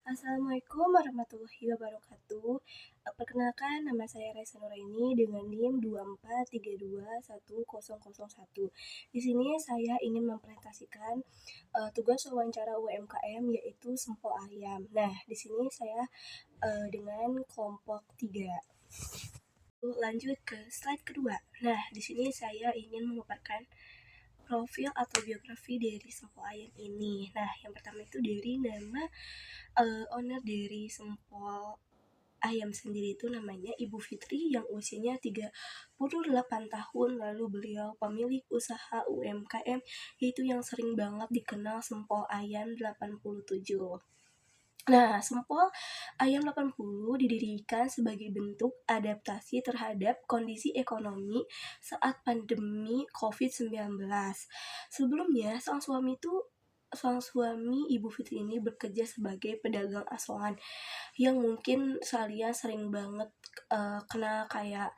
Assalamualaikum warahmatullahi wabarakatuh. Perkenalkan nama saya Raisa Nuraini dengan NIM 24321001. Di sini saya ingin mempresentasikan tugas wawancara UMKM yaitu Sempo Ayam. Nah, di sini saya dengan kelompok 3. Lanjut ke slide kedua. Nah, di sini saya ingin memaparkan profil atau biografi dari Sempo Ayam ini. Nah, yang pertama itu dari nama owner dari Sempol Ayam sendiri itu namanya Ibu Fitri yang usianya 38 tahun. Lalu beliau pemilik usaha UMKM yaitu yang sering banget dikenal Sempol Ayam 87. Nah, Sempol Ayam 80 didirikan sebagai bentuk adaptasi terhadap kondisi ekonomi saat pandemi COVID-19. Sebelumnya, sang suami Ibu Fitri ini bekerja sebagai pedagang asongan yang mungkin kalian sering banget kena kayak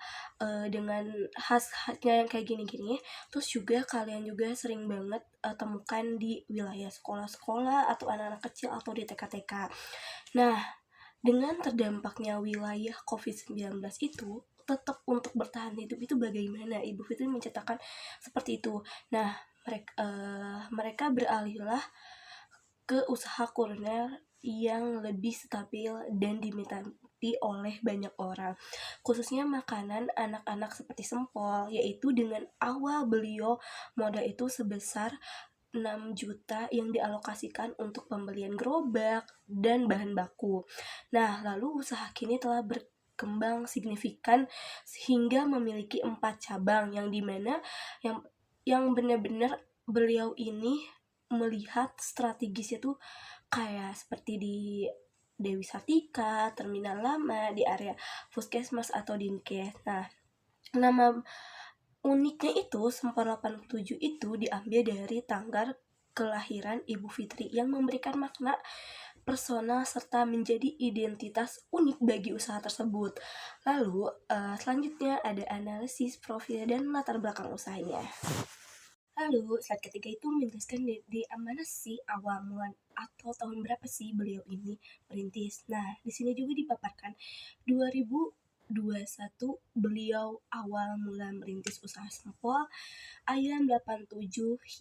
dengan khas-khasnya yang kayak gini-gini. Terus juga kalian juga sering banget temukan di wilayah sekolah-sekolah atau anak-anak kecil atau di TK-TK. Nah, dengan terdampaknya wilayah COVID-19 itu tetap untuk bertahan hidup itu bagaimana? Ibu Fitri menceritakan seperti itu. Nah, mereka beralihlah ke usaha kuliner yang lebih stabil dan diminati oleh banyak orang, khususnya makanan anak-anak seperti Sempol, yaitu dengan awal beliau modal itu sebesar 6 juta yang dialokasikan untuk pembelian gerobak dan bahan baku. Nah, lalu usaha kini telah berkembang signifikan sehingga memiliki 4 cabang yang dimana yang benar-benar beliau ini melihat strategisnya tuh kayak seperti di Dewi Sartika, Terminal Lama, di area Puskesmas atau Dinkes. Nah, nama uniknya itu Sempor 87 itu diambil dari tanggal kelahiran Ibu Fitri yang memberikan makna personal serta menjadi identitas unik bagi usaha tersebut. Lalu selanjutnya ada analisis profil dan latar belakang usahanya. Lalu slide ketiga itu menjelaskan di mana sih awal mula atau tahun berapa sih beliau ini merintis. Nah, di sini juga dipaparkan 2021 beliau awal mula merintis usaha Sempol Ayam 87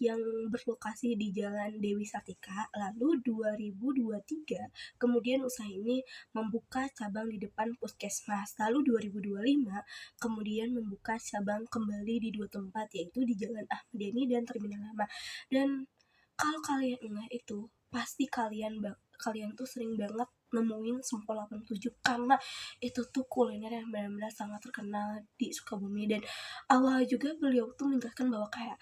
yang berlokasi di Jalan Dewi Sartika. Lalu 2023 kemudian usaha ini membuka cabang di depan Puskesmas. Lalu 2025 kemudian membuka cabang kembali di 2 tempat, yaitu di Jalan Ahmad Yani dan Terminal Lama. Dan kalau kalian ingat itu, pasti kalian tuh sering banget nemuin Sempol 87 karena itu tuh kuliner yang benar-benar sangat terkenal di Sukabumi. Dan awal juga beliau tuh menjelaskan bahwa kayak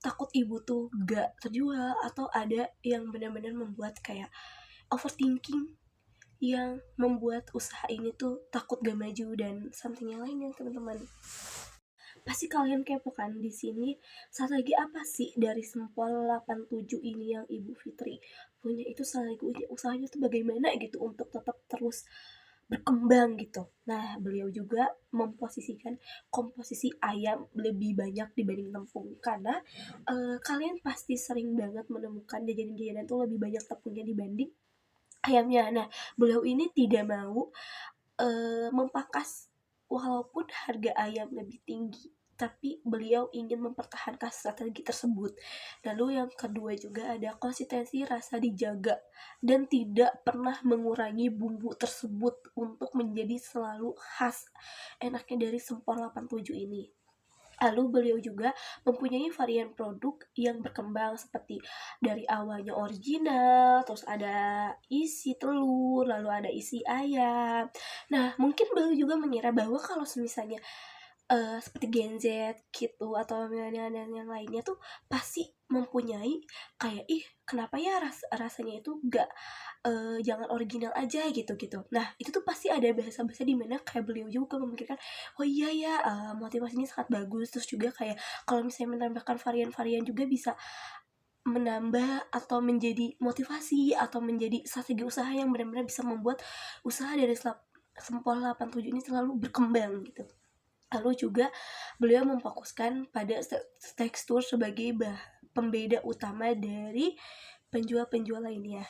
takut ibu tuh gak terjual atau ada yang benar-benar membuat kayak overthinking yang membuat usaha ini tuh takut gak maju dan something yang lainnya, teman-teman. Pasti kalian kepo kan di sini strategi apa sih dari Sempol 87 ini yang Ibu Fitri punya itu, strategi usahanya tuh bagaimana gitu untuk tetap terus berkembang gitu. Nah, beliau juga memposisikan komposisi ayam lebih banyak dibanding tepung karena kalian pasti sering banget menemukan jajanan-jajanan tuh lebih banyak tepungnya dibanding ayamnya. Nah, beliau ini tidak mau memangkas walaupun harga ayam lebih tinggi, tapi beliau ingin mempertahankan strategi tersebut. Lalu yang kedua juga ada konsistensi rasa dijaga dan tidak pernah mengurangi bumbu tersebut untuk menjadi selalu khas enaknya dari Sempol 87 ini. Lalu beliau juga mempunyai varian produk yang berkembang seperti dari awalnya original, terus ada isi telur, lalu ada isi ayam. Nah, mungkin beliau juga mengira bahwa kalau misalnya seperti Gen Z gitu atau milenial dan yang lainnya tuh pasti mempunyai kayak kenapa ya rasanya itu gak jangan original aja gitu. Nah, itu tuh pasti ada bahasa-bahasa di mana kayak beliau juga memikirkan oh iya ya, motivasinya sangat bagus. Terus juga kayak kalau misalnya menambahkan varian-varian juga bisa menambah atau menjadi motivasi atau menjadi strategi usaha yang benar-benar bisa membuat usaha dari Sempol 87 ini selalu berkembang gitu. Lalu juga beliau memfokuskan pada tekstur sebagai pembeda utama dari penjual-penjual lainnya.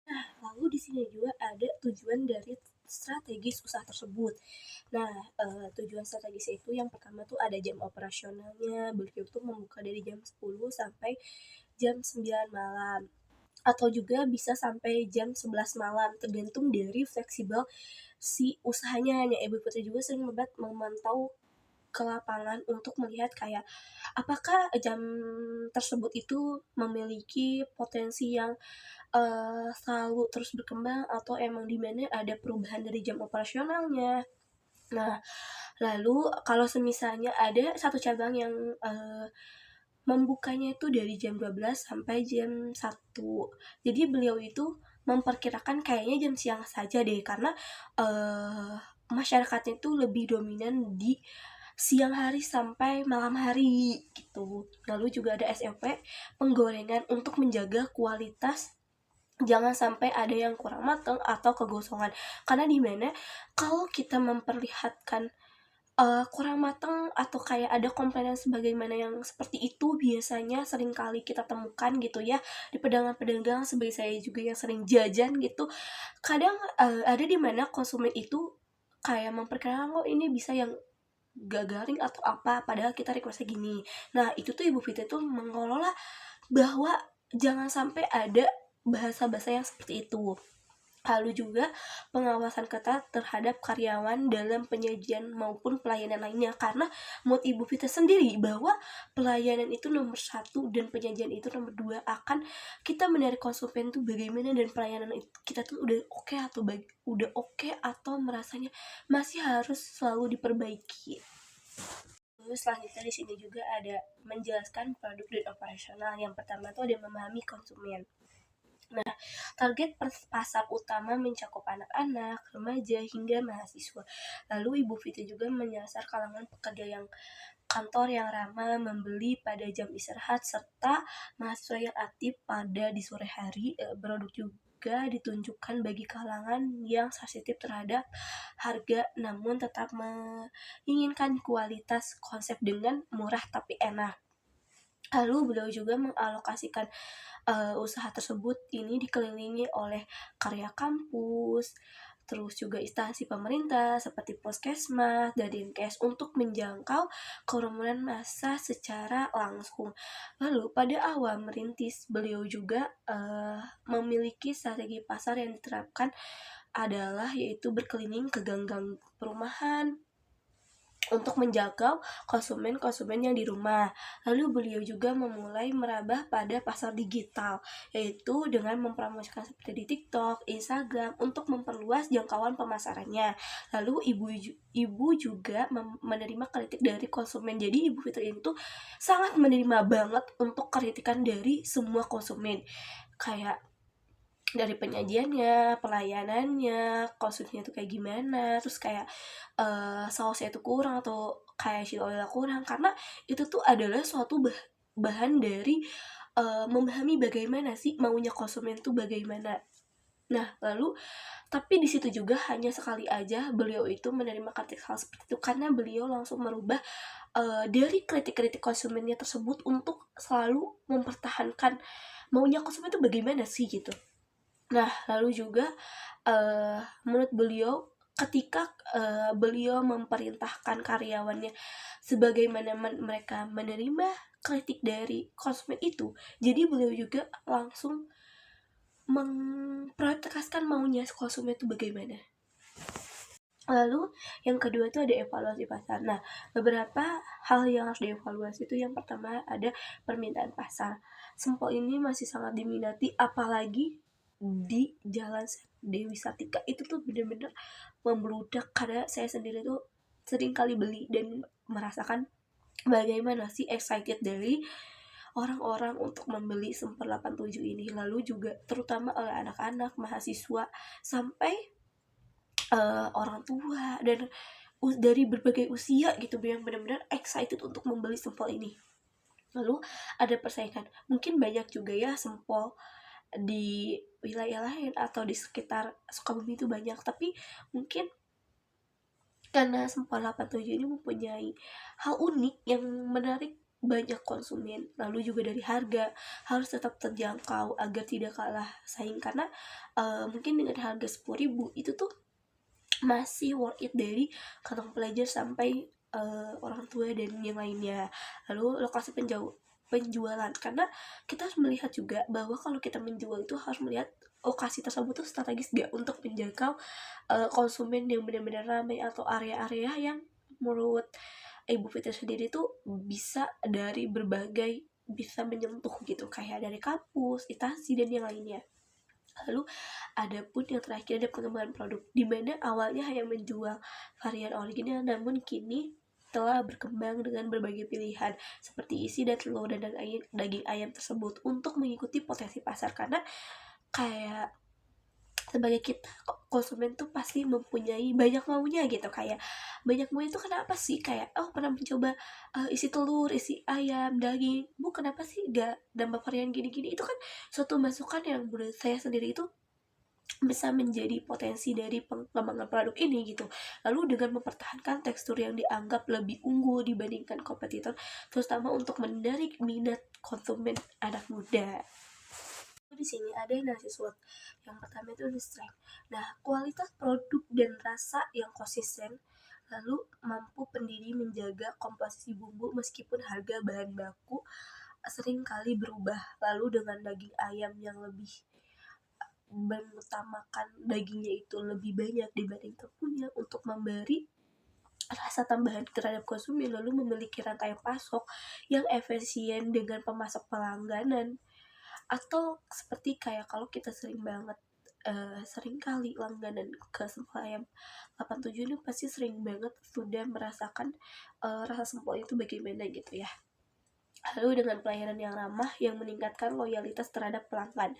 Nah, lalu sini juga ada tujuan dari strategis usaha tersebut. Nah, tujuan strategis itu yang pertama tuh ada jam operasionalnya, beliau tuh membuka dari jam 10 sampai jam 9 malam atau juga bisa sampai jam 11 malam, tergantung dari fleksibel si usahanya. Ya, Ibu Putri juga sering memantau ke lapangan untuk melihat kayak apakah jam tersebut itu memiliki potensi yang selalu terus berkembang atau emang di mana ada perubahan dari jam operasionalnya. Nah, lalu kalau semisalnya ada satu cabang yang membukanya itu dari jam 12 sampai jam 1. Jadi beliau itu memperkirakan kayaknya jam siang saja deh, karena masyarakatnya itu lebih dominan di siang hari sampai malam hari gitu. Lalu juga ada SOP penggorengan untuk menjaga kualitas, jangan sampai ada yang kurang matang atau kegosongan. Karena di mana kalau kita memperlihatkan kurang matang atau kayak ada komplainan sebagaimana yang seperti itu, biasanya sering kali kita temukan gitu ya di pedagang-pedagang, sebagai saya juga yang sering jajan gitu. Kadang ada di mana konsumen itu kayak memperkirakan kok ini bisa yang gak garing atau apa, padahal kita requestnya gini. Nah, itu tuh Ibu Fitri tuh mengelola bahwa jangan sampai ada bahasa-bahasa yang seperti itu. Lalu juga pengawasan ketat terhadap karyawan dalam penyajian maupun pelayanan lainnya, karena menurut Ibu Vita sendiri bahwa pelayanan itu nomor 1 dan penyajian itu nomor 2. Akan kita menarik konsumen tuh bagaimana, dan pelayanan kita tuh udah oke atau merasanya masih harus selalu diperbaiki. Terus selanjutnya di sini juga ada menjelaskan produk dan operasional. Yang pertama tuh ada memahami konsumen. Nah, target pasar utama mencakup anak-anak, remaja, hingga mahasiswa. Lalu Ibu Fitri juga menyasar kalangan pekerja yang kantor yang ramah membeli pada jam istirahat, serta mahasiswa yang aktif pada di sore hari. Produk juga ditunjukkan bagi kalangan yang sensitif terhadap harga namun tetap menginginkan kualitas, konsep dengan murah tapi enak. Lalu beliau juga mengalokasikan usaha tersebut ini dikelilingi oleh karya kampus, terus juga instansi pemerintah seperti Puskesmas dan Dinkes untuk menjangkau kerumunan massa secara langsung. Lalu pada awal merintis, beliau juga memiliki strategi pasar yang diterapkan adalah yaitu berkeliling ke gang-gang perumahan untuk menjangkau konsumen-konsumen yang di rumah. Lalu beliau juga memulai merambah pada pasar digital, yaitu dengan mempromosikan seperti di TikTok, Instagram untuk memperluas jangkauan pemasarannya. Lalu ibu juga menerima kritik dari konsumen. Jadi Ibu Fitri itu sangat menerima banget untuk kritikan dari semua konsumen. Kayak dari penyajiannya, pelayanannya, konsumsinya tuh kayak gimana, terus kayak sausnya itu kurang atau kayak shea oilnya kurang, karena itu tuh adalah suatu bahan dari memahami bagaimana sih maunya konsumen tuh bagaimana. Nah, lalu tapi di situ juga hanya sekali aja beliau itu menerima kritik hal seperti itu, karena beliau langsung merubah dari kritik-kritik konsumennya tersebut untuk selalu mempertahankan maunya konsumen itu bagaimana sih gitu. Nah, lalu juga menurut beliau ketika beliau memerintahkan karyawannya sebagaimana mereka menerima kritik dari konsumen itu, jadi beliau juga langsung memprioritaskan maunya konsumen itu bagaimana. Lalu yang kedua itu ada evaluasi pasar. Nah, beberapa hal yang harus dievaluasi itu yang pertama ada permintaan pasar. Sempol ini masih sangat diminati, apalagi di Jalan Dewi Sartika itu tuh bener-bener membludak, karena saya sendiri tuh sering kali beli dan merasakan bagaimana sih excited dari orang-orang untuk membeli Sempol 87 ini. Lalu juga terutama oleh anak-anak, mahasiswa, sampai orang tua dan dari berbagai usia gitu, yang benar-benar excited untuk membeli Sempol ini. Lalu ada persaingan, mungkin banyak juga ya Sempol di wilayah lain atau di sekitar Sukabumi itu banyak, tapi mungkin karena Sempol 87 ini mempunyai hal unik yang menarik banyak konsumen, lalu juga dari harga harus tetap terjangkau agar tidak kalah saing, karena mungkin dengan harga 10.000 itu tuh masih worth it dari kantong pelajar sampai orang tua dan yang lainnya. Lalu lokasi penjualan, karena kita harus melihat juga bahwa kalau kita menjual itu harus melihat lokasi tersebut tuh strategis gak untuk menjangkau konsumen yang benar-benar ramai, atau area-area yang menurut Ibu Fitri sendiri tuh bisa menyentuh gitu, kayak dari kampus, itasi, dan yang lainnya. Lalu ada pun yang terakhir, ada pengembangan produk, di mana awalnya hanya menjual varian original, namun kini telah berkembang dengan berbagai pilihan seperti isi dan telur dan daging ayam tersebut untuk mengikuti potensi pasar. Karena kayak sebagai kita konsumen tuh pasti mempunyai banyak maunya gitu, kayak banyak maunya itu kenapa sih, kayak pernah mencoba isi telur, isi ayam, daging, bu kenapa sih gak nambah varian gini-gini. Itu kan suatu masukan yang menurut saya sendiri itu bisa menjadi potensi dari pengembangan produk ini gitu. Lalu dengan mempertahankan tekstur yang dianggap lebih unggul dibandingkan kompetitor, terutama untuk menarik minat konsumen anak muda. Di sini ada analisis SWOT. Yang pertama itu the strength. Nah, kualitas produk dan rasa yang konsisten, lalu mampu pendiri menjaga komposisi bumbu meskipun harga bahan baku sering kali berubah. Lalu dengan daging ayam yang lebih mengutamakan dagingnya itu lebih banyak dibanding tepungnya untuk memberi rasa tambahan terhadap konsumen, lalu memiliki rantai pasok yang efisien dengan pemasok pelangganan. Atau seperti kayak kalau kita sering kali langganan ke sempol ayam 87 ini pasti sering banget sudah merasakan rasa sempol itu bagaimana gitu ya. Lalu dengan pelayanan yang ramah yang meningkatkan loyalitas terhadap pelanggan,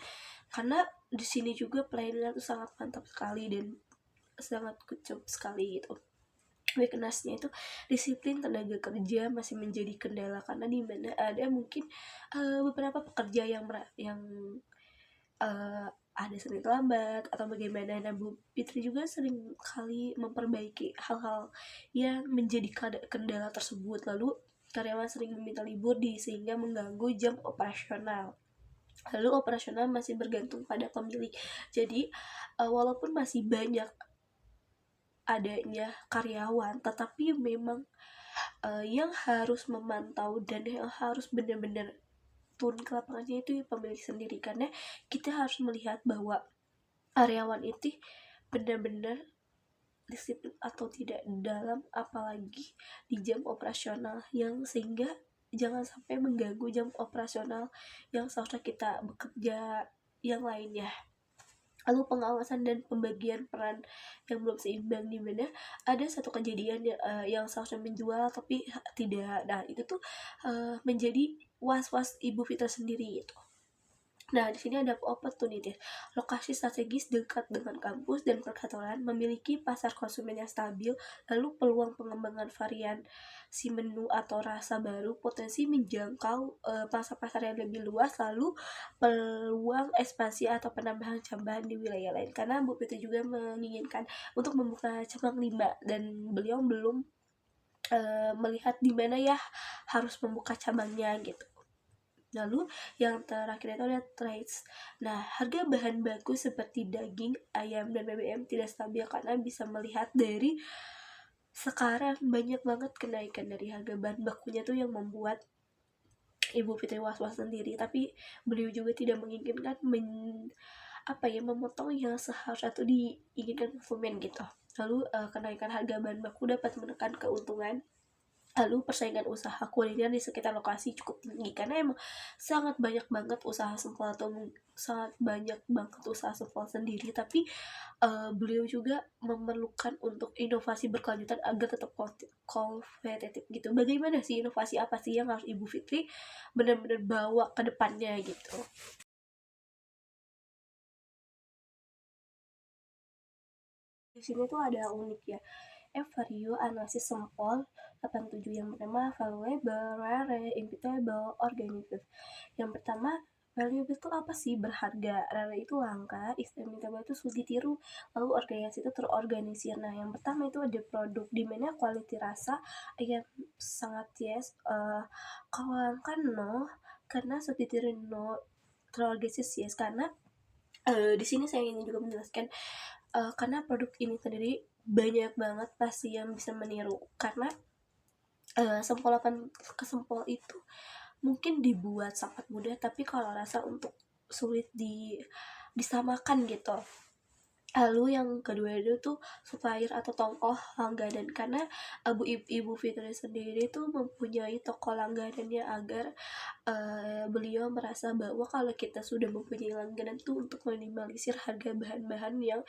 karena di sini juga pelayanan itu sangat mantap sekali dan sangat kucup sekali gitu. Weaknessnya itu disiplin tenaga kerja masih menjadi kendala, karena di mana ada mungkin beberapa pekerja yang ada sering terlambat atau bagaimana. Nah, Bu Fitri juga sering kali memperbaiki hal-hal yang menjadi kendala tersebut. Lalu karyawan sering meminta libur sehingga mengganggu jam operasional. Lalu operasional masih bergantung pada pemilik. Jadi walaupun masih banyak adanya karyawan, tetapi memang yang harus memantau dan yang harus benar-benar turun ke lapangannya itu pemilik sendiri, karena kita harus melihat bahwa karyawan itu benar-benar disiplin atau tidak dalam, apalagi di jam operasional, yang sehingga jangan sampai mengganggu jam operasional yang seharusnya kita bekerja yang lainnya. Lalu pengawasan dan pembagian peran yang belum seimbang, di mana ada satu kejadian yang seharusnya menjual tapi tidak. Nah, itu tuh menjadi was-was Ibu Fitra sendiri gitu. Nah, di sini ada opportunity. Lokasi strategis dekat dengan kampus dan perkantoran, memiliki pasar konsumen yang stabil, lalu peluang pengembangan varian si menu atau rasa baru, potensi menjangkau pasar-pasar yang lebih luas, lalu peluang ekspansi atau penambahan cabang di wilayah lain. Karena Bu Putri juga menginginkan untuk membuka cabang 5 dan beliau belum melihat di mana ya harus membuka cabangnya gitu. Lalu yang terakhir itu ada trades. Nah, harga bahan baku seperti daging, ayam, dan BBM tidak stabil, karena bisa melihat dari sekarang banyak banget kenaikan dari harga bahan bakunya tuh yang membuat Ibu Fitri was-was sendiri. Tapi beliau juga tidak menginginkan memotong yang seharusnya tuh diinginkan konsumen gitu. Lalu kenaikan harga bahan baku dapat menekan keuntungan. Lalu persaingan usaha kuliner di sekitar lokasi cukup tinggi, karena emang sangat banyak banget usaha sempol sendiri. Tapi beliau juga memerlukan untuk inovasi berkelanjutan agar tetap kompetitif gitu. Bagaimana sih, inovasi apa sih yang harus Ibu Fitri benar-benar bawa ke depannya gitu. Di sini tuh ada unik ya, Vario analisis sempol 87 yang pertama valuable, rare, imputable, organic. Yang pertama Valuable itu apa sih? Berharga, rare itu langka, istimewa itu sulit ditiru, lalu organisasi itu terorganisir. Nah, yang pertama itu ada produk, di mana quality rasa yang sangat yes, kalau langka no, karena sulit ditiru no, terorganisir yes, karena di sini saya ingin juga menjelaskan karena produk ini sendiri banyak banget pasti yang bisa meniru, karena sempolapan ke sempol itu mungkin dibuat sangat mudah, tapi kalau rasa untuk sulit disamakan gitu. Lalu yang kedua itu tuh supplier atau tokoh langganan, karena ibu Fitri sendiri tuh mempunyai toko langganannya agar beliau merasa bahwa kalau kita sudah mempunyai langganan tuh untuk minimalisir harga bahan-bahan yang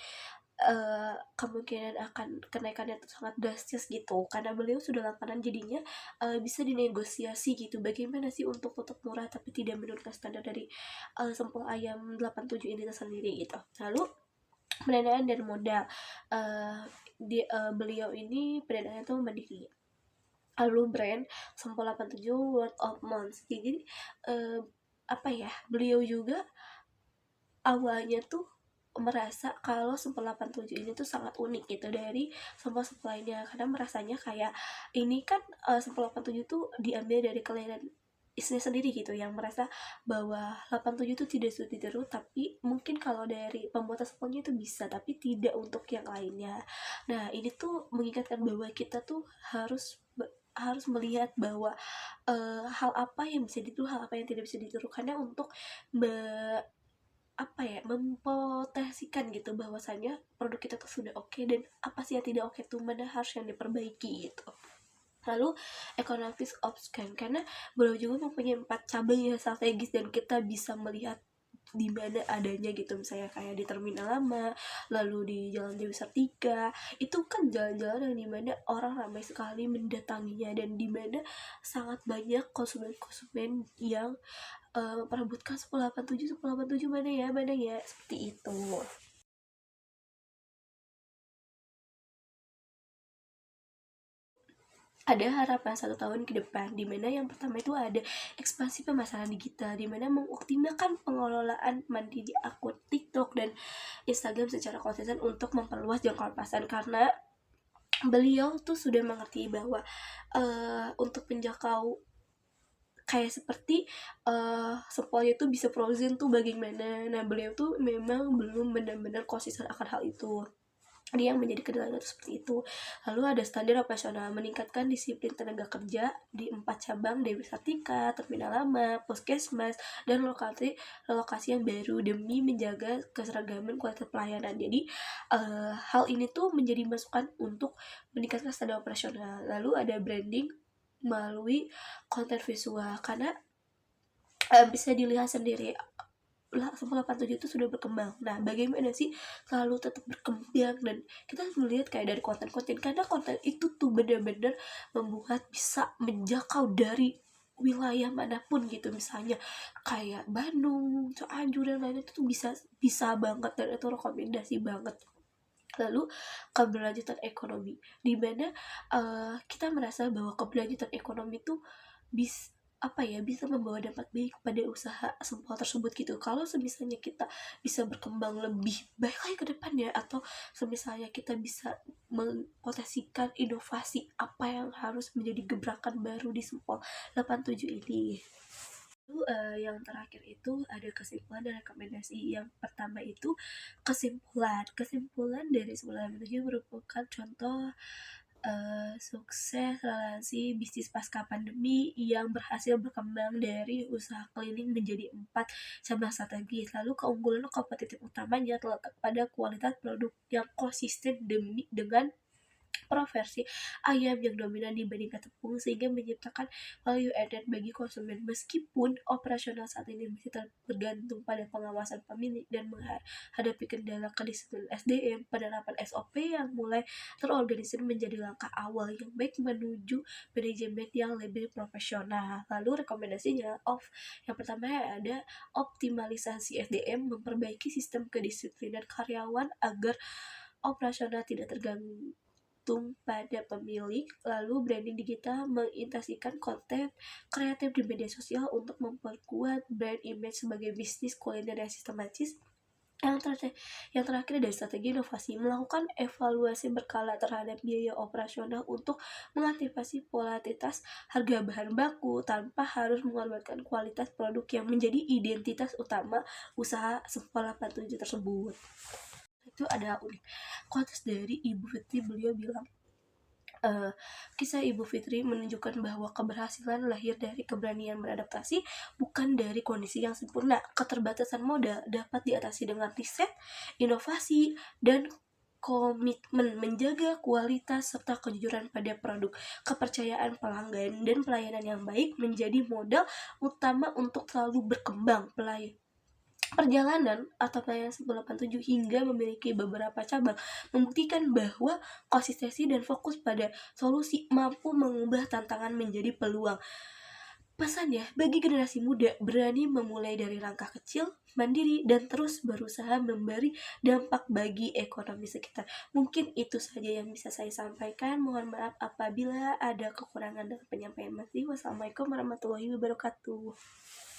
kemungkinan akan kenaikannya itu sangat drastis gitu, karena beliau sudah langganan jadinya bisa dinegosiasi gitu, bagaimana sih untuk tetap murah tapi tidak menurunkan standar dari sempol ayam 87 ini tersendiri gitu. Lalu pendanaan dan modal, beliau ini pendanaannya tuh mandiri, lalu brand Sempol 87 word of mouth. Jadi apa ya, beliau juga awalnya tuh merasa kalau Sempol 87 ini tuh sangat unik gitu dari sempol-sempol lainnya, karena merasanya kayak ini kan Sempol 87 tuh diambil dari kelainan istrinya sendiri gitu, yang merasa bahwa 87 itu tidak sulit ditiru, tapi mungkin kalau dari pembuatan sempolnya itu bisa, tapi tidak untuk yang lainnya. Nah, ini tuh mengingatkan bahwa kita tuh harus melihat bahwa hal apa yang bisa ditiru, hal apa yang tidak bisa ditiru, karena untuk mempotensikan gitu bahwasanya produk kita tuh sudah oke, dan apa sih yang tidak oke tuh, mana harus yang diperbaiki gitu. Lalu economics of scale, karena beliau juga mempunyai 4 cabang yang strategis dan kita bisa melihat di mana adanya gitu, misalnya kayak di Terminal Lama, lalu di Jalan Dewi Sartika, itu kan jalan-jalan yang dimana orang ramai sekali mendatanginya, dan dimana sangat banyak konsumen-konsumen yang memperebutkan 1087 mana ya seperti itu. Ada harapan 1 tahun ke depan, di mana yang pertama itu ada ekspansi pemasaran digital, di mana mengoptimalkan pengelolaan mandiri akun TikTok dan Instagram secara konsisten untuk memperluas jangkauan pasar, karena beliau tuh sudah mengerti bahwa untuk menjangkau kayak seperti sepolnya tuh bisa frozen tuh bagaimana. Nah, beliau tuh memang belum benar-benar konsisten akan hal itu, dia yang menjadi kendala itu seperti itu. Lalu ada standar operasional, meningkatkan disiplin tenaga kerja di 4 cabang, Dewi Sartika, Terminal Lama, Puskesmas, dan lokasi yang baru demi menjaga keseragaman kualitas pelayanan. Jadi hal ini tuh menjadi masukan untuk meningkatkan standar operasional. Lalu ada branding melalui konten visual, karena bisa dilihat sendiri Sempol 87 itu sudah berkembang. Nah, bagaimana sih selalu tetap berkembang, dan kita harus melihat kayak dari konten-konten, karena konten itu tuh benar-benar membuat bisa menjangkau dari wilayah manapun gitu, misalnya kayak Bandung, Cianjur, dan lain-lain, itu tuh bisa banget, dan itu rekomendasi banget. Lalu keberlanjutan ekonomi, di mana kita merasa bahwa keberlanjutan ekonomi itu bisa membawa dampak baik pada usaha sempol tersebut gitu. Kalau semisalnya kita bisa berkembang lebih baik lagi ke depannya, atau semisalnya kita bisa mempotensikan inovasi apa yang harus menjadi gebrakan baru di Sempol 87 ini. Lalu yang terakhir itu ada kesimpulan dan rekomendasi. Yang pertama itu kesimpulan dari Sempol 87 merupakan contoh sukses relasi bisnis pasca pandemi yang berhasil berkembang dari usaha cleaning menjadi 4 cabang strategis. Lalu keunggulan kompetitif utamanya terletak pada kualitas produk yang konsisten dengan versi ayam yang dominan dibandingkan tepung, sehingga menciptakan value added bagi konsumen. Meskipun operasional saat ini masih tergantung pada pengawasan pemilik dan menghadapi kendala kedisiplinan SDM, penerapan SOP yang mulai terorganisir menjadi langkah awal yang baik menuju manajemen yang lebih profesional. Lalu rekomendasinya yang pertama ada optimalisasi SDM, memperbaiki sistem kedisiplinan karyawan agar operasional tidak terganggu bergantung pada pemilik. Lalu branding digital mengintegrasikan konten kreatif di media sosial untuk memperkuat brand image sebagai bisnis kuliner yang sistematis. Yang terakhir dari strategi inovasi, melakukan evaluasi berkala terhadap biaya operasional untuk mengantisipasi volatilitas harga bahan baku tanpa harus mengorbankan kualitas produk yang menjadi identitas utama usaha Sempo 87 tersebut. Itu ada unik. Quotes dari Ibu Fitri, beliau bilang, kisah Ibu Fitri menunjukkan bahwa keberhasilan lahir dari keberanian beradaptasi, bukan dari kondisi yang sempurna. Keterbatasan modal dapat diatasi dengan riset, inovasi, dan komitmen menjaga kualitas serta kejujuran pada produk. Kepercayaan pelanggan dan pelayanan yang baik menjadi modal utama untuk selalu berkembang. Perjalanan atau pelayanan 187 hingga memiliki beberapa cabang membuktikan bahwa konsistensi dan fokus pada solusi mampu mengubah tantangan menjadi peluang. Pesannya, bagi generasi muda, berani memulai dari langkah kecil, mandiri, dan terus berusaha memberi dampak bagi ekonomi sekitar. Mungkin itu saja yang bisa saya sampaikan. Mohon maaf apabila ada kekurangan dalam penyampaian materi. Wassalamualaikum warahmatullahi wabarakatuh.